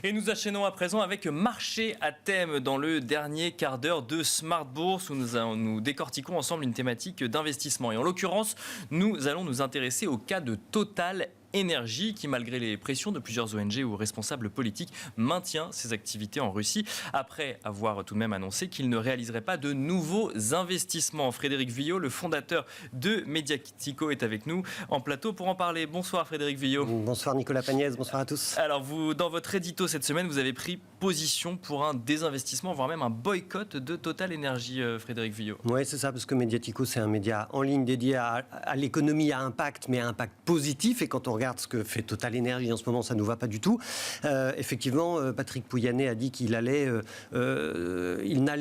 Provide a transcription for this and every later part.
Et nous enchaînons à présent avec Marché à thème dans le dernier quart d'heure de Smart Bourse où nous décortiquons ensemble une thématique d'investissement. Et en l'occurrence, nous allons nous intéresser au cas de Total Énergie qui, malgré les pressions de plusieurs ONG ou responsables politiques, maintient ses activités en Russie après avoir tout de même annoncé qu'il ne réaliserait pas de nouveaux investissements. Frédéric Villot, le fondateur de Mediatico, est avec nous en plateau pour en parler. Bonsoir Frédéric Villot. Bonsoir Nicolas Pagnès, bonsoir à tous. Alors vous, dans votre édito cette semaine, vous avez pris position pour un désinvestissement, voire même un boycott de Total Énergie, Frédéric Villot. Oui, c'est ça, parce que Mediatico, c'est un média en ligne dédié à l'économie à impact, mais à impact positif. Et quand on regarde ce que fait Total Énergie en ce moment, ça ne nous va pas du tout. Effectivement, Patrick Pouyanné a dit qu'il n'allait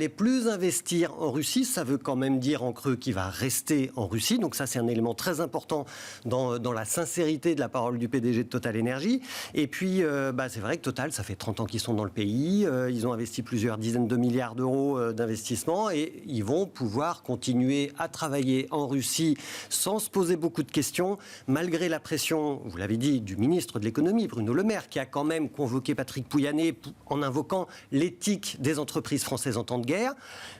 plus investir en Russie. Ça veut quand même dire en creux qu'il va rester en Russie. Donc ça, c'est un élément très important dans la sincérité de la parole du PDG de Total Énergie. Et puis, c'est vrai que Total, ça fait 30 ans qu'ils sont dans le pays. Ils ont investi plusieurs dizaines de milliards d'euros d'investissement et ils vont pouvoir continuer à travailler en Russie sans se poser beaucoup de questions, malgré la pression, vous l'avez dit, du ministre de l'économie, Bruno Le Maire, qui a quand même convoqué Patrick Pouyanné en invoquant l'éthique des entreprises françaises en temps de guerre.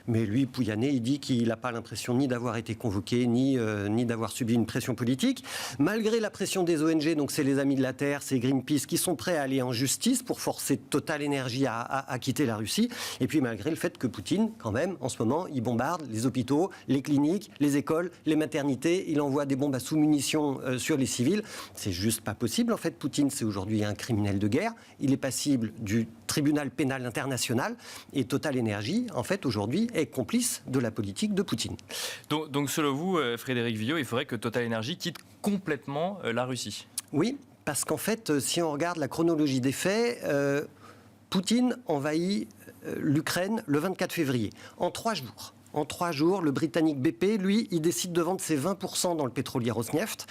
Mais lui, Pouyanné, il dit qu'il n'a pas l'impression ni d'avoir été convoqué, ni d'avoir subi une pression politique. Malgré la pression des ONG, donc c'est les Amis de la Terre, c'est Greenpeace, qui sont prêts à aller en justice pour forcer Total Énergie à quitter la Russie. Et puis malgré le fait que Poutine, quand même, en ce moment, il bombarde les hôpitaux, les cliniques, les écoles, les maternités. Il envoie des bombes à sous-munitions sur les civils. C'est juste pas possible. En fait, Poutine, c'est aujourd'hui un criminel de guerre. Il est passible du tribunal pénal international. Et Total Énergie, en fait, aujourd'hui, est complice de la politique de Poutine. Donc selon vous, Frédéric Villot, il faudrait que Total Énergie quitte complètement la Russie. Oui, parce qu'en fait, si on regarde la chronologie des faits, Poutine envahit l'Ukraine le 24 février, en 3 jours. En 3 jours, le Britannique BP, lui, il décide de vendre ses 20% dans le pétrolier Rosneft.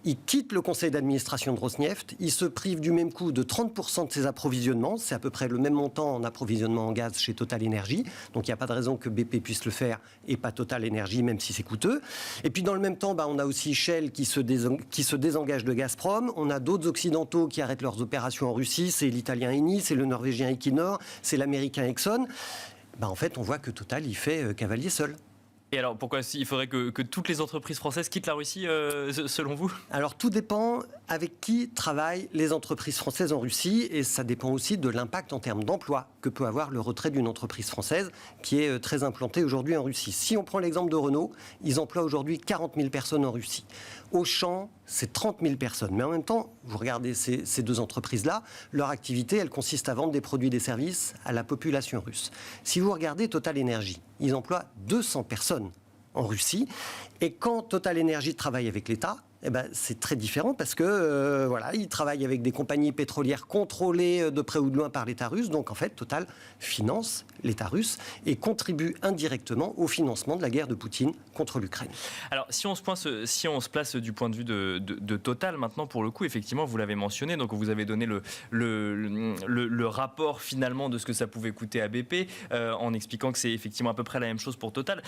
Il quitte le conseil d'administration de Rosneft, il se prive du même coup de 30% de ses approvisionnements, c'est à peu près le même montant en approvisionnement en gaz chez Total Énergie, donc il n'y a pas de raison que BP puisse le faire et pas Total Énergie, même si c'est coûteux. Et puis dans le même temps, on a aussi Shell qui se désengage de Gazprom, on a d'autres occidentaux qui arrêtent leurs opérations en Russie, c'est l'italien Eni, c'est le norvégien Equinor, c'est l'américain Exxon. En fait, on voit que Total, il fait cavalier seul. Et alors, pourquoi il faudrait que toutes les entreprises françaises quittent la Russie, selon vous ? Alors, tout dépend avec qui travaillent les entreprises françaises en Russie, et ça dépend aussi de l'impact en termes d'emploi que peut avoir le retrait d'une entreprise française qui est très implantée aujourd'hui en Russie. Si on prend l'exemple de Renault, ils emploient aujourd'hui 40 000 personnes en Russie. Auchan, c'est 30 000 personnes. Mais en même temps, vous regardez ces deux entreprises-là, leur activité, elle consiste à vendre des produits et des services à la population russe. Si vous regardez Total Énergie, ils emploient 200 personnes en Russie. Et quand Total Énergie travaille avec l'État, c'est très différent parce que ils travaillent avec des compagnies pétrolières contrôlées de près ou de loin par l'État russe. Donc en fait, Total finance l'État russe et contribue indirectement au financement de la guerre de Poutine contre l'Ukraine. Alors si on se place du point de vue de Total maintenant, pour le coup, effectivement, vous l'avez mentionné, donc vous avez donné le rapport finalement de ce que ça pouvait coûter à BP en expliquant que c'est effectivement à peu près la même chose pour Total.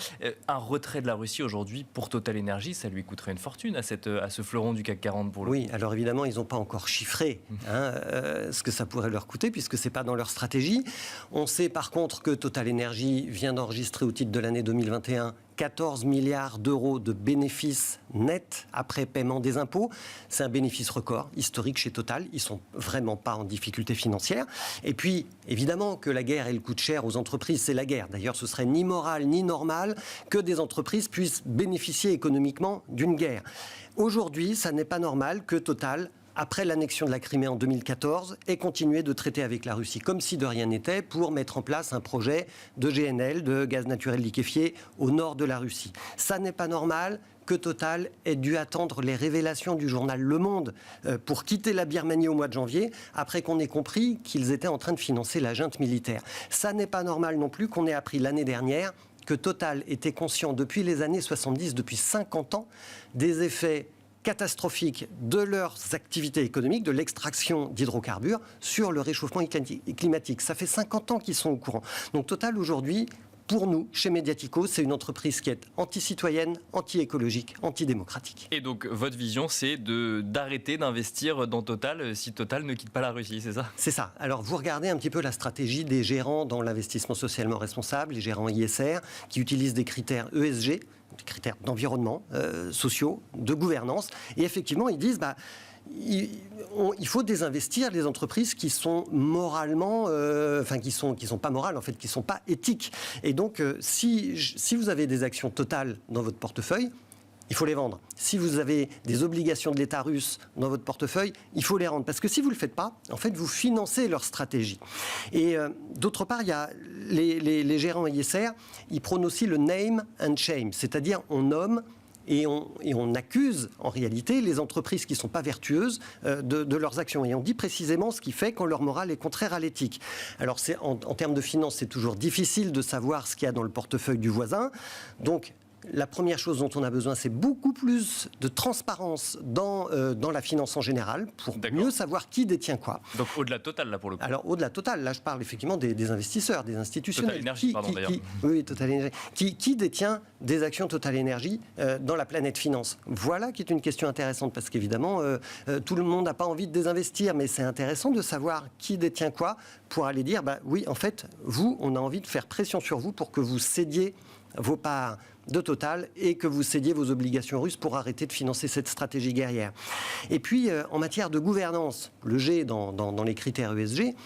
Un retrait de la Russie aujourd'hui pour Total Énergie, ça lui coûterait une fortune à ce fleuron du CAC 40 pour le coup. Oui, alors évidemment, ils n'ont pas encore chiffré ce que ça pourrait leur coûter, puisque ce n'est pas dans leur stratégie. On sait par contre que Total Énergie vient d'enregistrer au titre de l'année 2021 14 milliards d'euros de bénéfices nets après paiement des impôts. C'est un bénéfice record historique chez Total. Ils ne sont vraiment pas en difficulté financière. Et puis, évidemment que la guerre, elle coûte cher aux entreprises. C'est la guerre. D'ailleurs, ce serait ni moral ni normal que des entreprises puissent bénéficier économiquement d'une guerre. Aujourd'hui, ça n'est pas normal que Total, après l'annexion de la Crimée en 2014, ait continué de traiter avec la Russie comme si de rien n'était pour mettre en place un projet de GNL, de gaz naturel liquéfié, au nord de la Russie. Ça n'est pas normal que Total ait dû attendre les révélations du journal Le Monde pour quitter la Birmanie au mois de janvier, après qu'on ait compris qu'ils étaient en train de financer la junte militaire. Ça n'est pas normal non plus qu'on ait appris l'année dernière que Total était conscient depuis les années 70, depuis 50 ans, des effets catastrophiques de leurs activités économiques, de l'extraction d'hydrocarbures sur le réchauffement climatique. Ça fait 50 ans qu'ils sont au courant. Donc Total aujourd'hui pour nous, chez Mediatico, c'est une entreprise qui est anti-citoyenne, anti-écologique, anti-démocratique. Et donc, votre vision, c'est d'arrêter d'investir dans Total si Total ne quitte pas la Russie, c'est ça? C'est ça. Alors, vous regardez un petit peu la stratégie des gérants dans l'investissement socialement responsable, les gérants ISR, qui utilisent des critères ESG, des critères d'environnement, sociaux, de gouvernance. Et effectivement, ils disent... il faut désinvestir les entreprises qui sont moralement, qui sont pas morales en fait, qui sont pas éthiques. Et donc, si vous avez des actions Total dans votre portefeuille, il faut les vendre. Si vous avez des obligations de l'État russe dans votre portefeuille, il faut les rendre. Parce que si vous ne le faites pas, en fait, vous financez leur stratégie. Et d'autre part, il y a les gérants ISR, ils prônent aussi le name and shame, c'est-à-dire on nomme et on accuse en réalité les entreprises qui ne sont pas vertueuses de leurs actions. Et on dit précisément ce qui fait quand leur morale est contraire à l'éthique. Alors en termes de finances, c'est toujours difficile de savoir ce qu'il y a dans le portefeuille du voisin. Donc la première chose dont on a besoin, c'est beaucoup plus de transparence dans la finance en général, pour mieux savoir qui détient quoi. Donc au-delà Total, là, pour le coup. Alors au-delà Total, là je parle effectivement des investisseurs, des institutionnels. Total Énergie, pardon, d'ailleurs. Oui, Total Énergie. Qui détient des actions Total Énergie dans la planète finance? Voilà qui est une question intéressante, parce qu'évidemment, tout le monde n'a pas envie de désinvestir, mais c'est intéressant de savoir qui détient quoi, pour aller dire, oui, en fait, vous, on a envie de faire pression sur vous pour que vous cédiez vos parts de Total et que vous cédiez vos obligations russes pour arrêter de financer cette stratégie guerrière. Et puis, en matière de gouvernance, le G dans les critères ESG,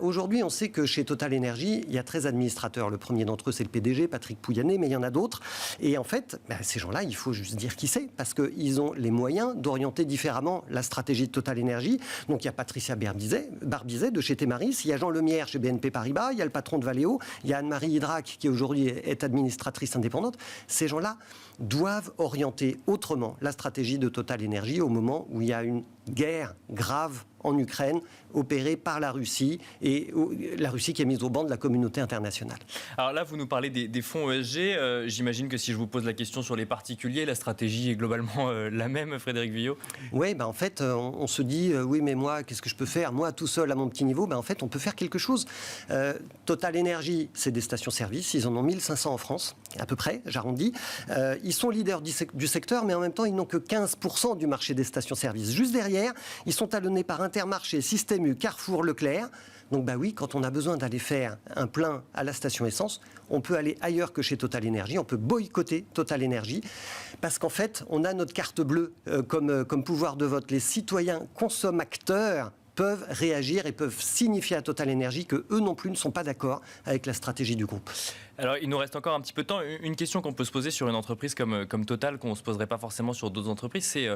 aujourd'hui, on sait que chez Total Énergie, il y a 13 administrateurs. Le premier d'entre eux, c'est le PDG, Patrick Pouyanné, mais il y en a d'autres. Et en fait, ces gens-là, il faut juste dire qui c'est, parce qu'ils ont les moyens d'orienter différemment la stratégie de Total Énergie. Donc, il y a Patricia Barbizet de chez Temaris, il y a Jean Lemierre chez BNP Paribas, il y a le patron de Valeo, il y a Anne-Marie Hydrac, qui aujourd'hui est administratrice indépendante. Ces gens-là doivent orienter autrement la stratégie de Total Énergie au moment où il y a une guerre grave en Ukraine, opérée par la Russie, et la Russie qui est mise au banc de la communauté internationale. Alors là, vous nous parlez des fonds ESG. J'imagine que si je vous pose la question sur les particuliers, la stratégie est globalement la même, Frédéric Villot? Oui, en fait, on se dit, oui, mais moi, qu'est-ce que je peux faire? Moi, tout seul, à mon petit niveau, en fait, on peut faire quelque chose. Total Énergie, c'est des stations-service. Ils en ont 1500 en France, à peu près, j'arrondis. Ils sont leaders du secteur, mais en même temps, ils n'ont que 15% du marché des stations-service. Juste derrière, ils sont talonnés par Intermarché, Système U, Carrefour, Leclerc. Donc oui, quand on a besoin d'aller faire un plein à la station essence, on peut aller ailleurs que chez Total Énergie, on peut boycotter Total Énergie, parce qu'en fait, on a notre carte bleue comme pouvoir de vote. Les citoyens consommateurs peuvent réagir et peuvent signifier à Total Énergie qu'eux non plus ne sont pas d'accord avec la stratégie du groupe. Alors, il nous reste encore un petit peu de temps. Une question qu'on peut se poser sur une entreprise comme Total, qu'on ne se poserait pas forcément sur d'autres entreprises, c'est,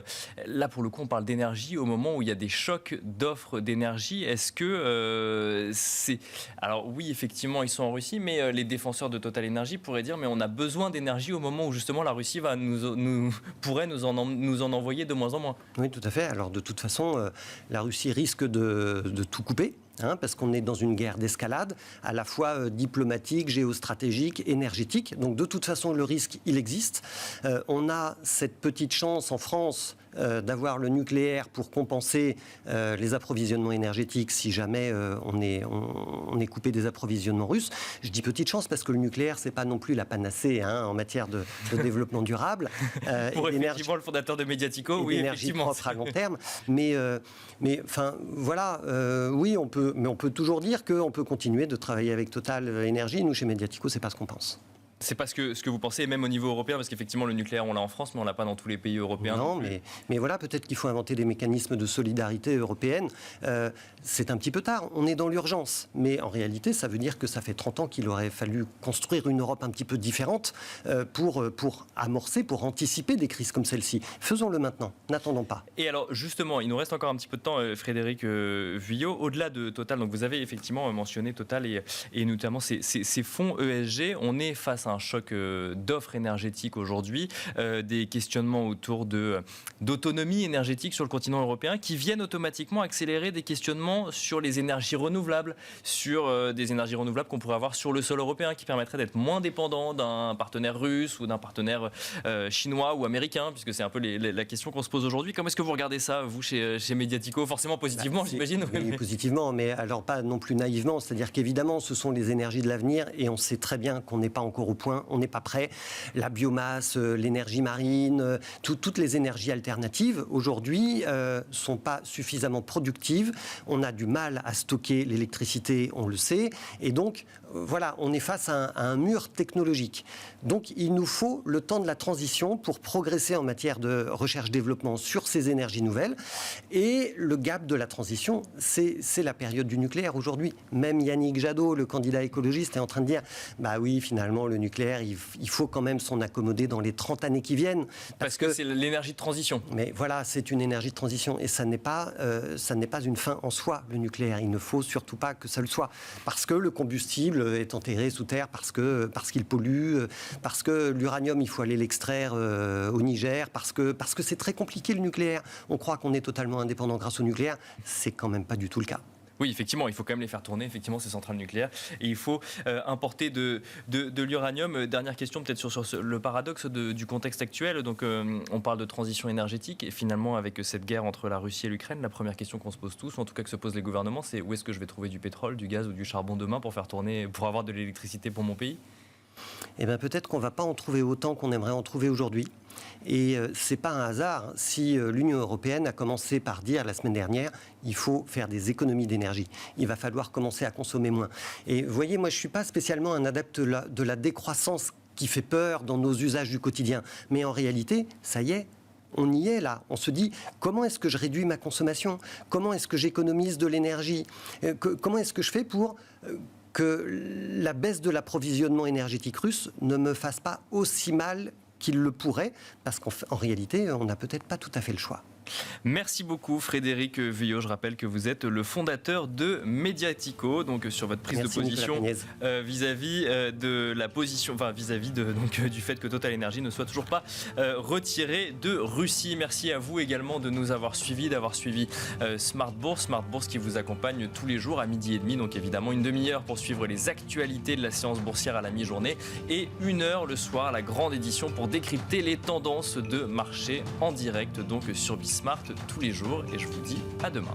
là pour le coup, on parle d'énergie au moment où il y a des chocs d'offres d'énergie. Est-ce que c'est... Alors oui, effectivement, ils sont en Russie, mais les défenseurs de Total Énergie pourraient dire, mais on a besoin d'énergie au moment où justement la Russie pourrait nous en envoyer de moins en moins. Oui, tout à fait. Alors de toute façon, la Russie risque de tout couper. Parce qu'on est dans une guerre d'escalade, à la fois diplomatique, géostratégique, énergétique. Donc de toute façon, le risque, il existe. On a cette petite chance en France d'avoir le nucléaire pour compenser les approvisionnements énergétiques si jamais on est coupé des approvisionnements russes. Je dis petite chance parce que le nucléaire, c'est pas non plus la panacée en matière de développement durable. Pour effectivement le fondateur de Mediatico, oui, énergie effectivement. propre à long terme. Mais enfin, voilà, oui, on peut toujours dire qu'on peut continuer de travailler avec Total Énergie. Nous, chez Mediatico, c'est pas ce qu'on pense. C'est pas ce que vous pensez, même au niveau européen, parce qu'effectivement, le nucléaire, on l'a en France, mais on l'a pas dans tous les pays européens. Non, mais voilà, peut-être qu'il faut inventer des mécanismes de solidarité européenne. C'est un petit peu tard, on est dans l'urgence. Mais en réalité, ça veut dire que ça fait 30 ans qu'il aurait fallu construire une Europe un petit peu différente pour amorcer, pour anticiper des crises comme celle-ci. Faisons-le maintenant, n'attendons pas. Et alors, justement, il nous reste encore un petit peu de temps, Frédéric Vuillot. Au-delà de Total, donc vous avez effectivement mentionné Total et notamment ces fonds ESG. On est face à un choc d'offres énergétiques aujourd'hui, des questionnements autour d'autonomie énergétique sur le continent européen qui viennent automatiquement accélérer des questionnements sur les énergies renouvelables, sur des énergies renouvelables qu'on pourrait avoir sur le sol européen, qui permettraient d'être moins dépendant d'un partenaire russe ou d'un partenaire chinois ou américain, puisque c'est un peu la question qu'on se pose aujourd'hui. Comment est-ce que vous regardez ça, vous, chez Mediatico? Forcément positivement, j'imagine. Oui, positivement, mais alors pas non plus naïvement. C'est-à-dire qu'évidemment, ce sont les énergies de l'avenir et on sait très bien qu'on n'est pas encore au point, on n'est pas prêt. La biomasse, l'énergie marine, toutes les énergies alternatives, aujourd'hui, sont pas suffisamment productives. On a du mal à stocker l'électricité, on le sait. Et donc, voilà, on est face à un mur technologique. Donc, il nous faut le temps de la transition pour progresser en matière de recherche-développement sur ces énergies nouvelles. Et le gap de la transition, c'est la période du nucléaire aujourd'hui. Même Yannick Jadot, le candidat écologiste, est en train de dire « Bah oui, finalement, le nucléaire, il faut quand même s'en accommoder dans les 30 années qui viennent. » Parce que c'est l'énergie de transition. Mais voilà, c'est une énergie de transition. Et ça n'est pas une fin en soi, le nucléaire. Il ne faut surtout pas que ça le soit. Parce que le combustible est enterré sous terre, parce qu'il pollue, parce que l'uranium, il faut aller l'extraire au Niger, parce que c'est très compliqué le nucléaire. On croit qu'on est totalement indépendant grâce au nucléaire. C'est quand même pas du tout le cas. Oui, effectivement, il faut quand même les faire tourner, effectivement, ces centrales nucléaires. Et il faut importer de l'uranium. Dernière question, peut-être sur le paradoxe du contexte actuel. Donc, on parle de transition énergétique. Et finalement, avec cette guerre entre la Russie et l'Ukraine, la première question qu'on se pose tous, ou en tout cas que se posent les gouvernements, c'est où est-ce que je vais trouver du pétrole, du gaz ou du charbon demain pour avoir de l'électricité pour mon pays? Eh bien, peut-être qu'on ne va pas en trouver autant qu'on aimerait en trouver aujourd'hui. Et ce n'est pas un hasard si l'Union européenne a commencé par dire la semaine dernière il faut faire des économies d'énergie. Il va falloir commencer à consommer moins. Et vous voyez, moi je ne suis pas spécialement un adepte de la décroissance qui fait peur dans nos usages du quotidien. Mais en réalité, ça y est. On y est là, on se dit comment est-ce que je réduis ma consommation? Comment est-ce que j'économise de l'énergie? Comment est-ce que je fais pour que la baisse de l'approvisionnement énergétique russe ne me fasse pas aussi mal qu'il le pourrait, parce qu'en réalité, on n'a peut-être pas tout à fait le choix. Merci beaucoup Frédéric Vuillot. Je rappelle que vous êtes le fondateur de Mediatico, donc sur votre prise de position vis-à-vis de la position, enfin vis-à-vis du fait que Total Energy ne soit toujours pas retiré de Russie. Merci à vous également de nous avoir suivis, d'avoir suivi Smart Bourse qui vous accompagne tous les jours à 12h30. Donc évidemment une demi-heure pour suivre les actualités de la séance boursière à la mi-journée et 1 heure le soir, la grande édition pour décrypter les tendances de marché en direct, donc sur Bismart tous les jours, et je vous dis à demain.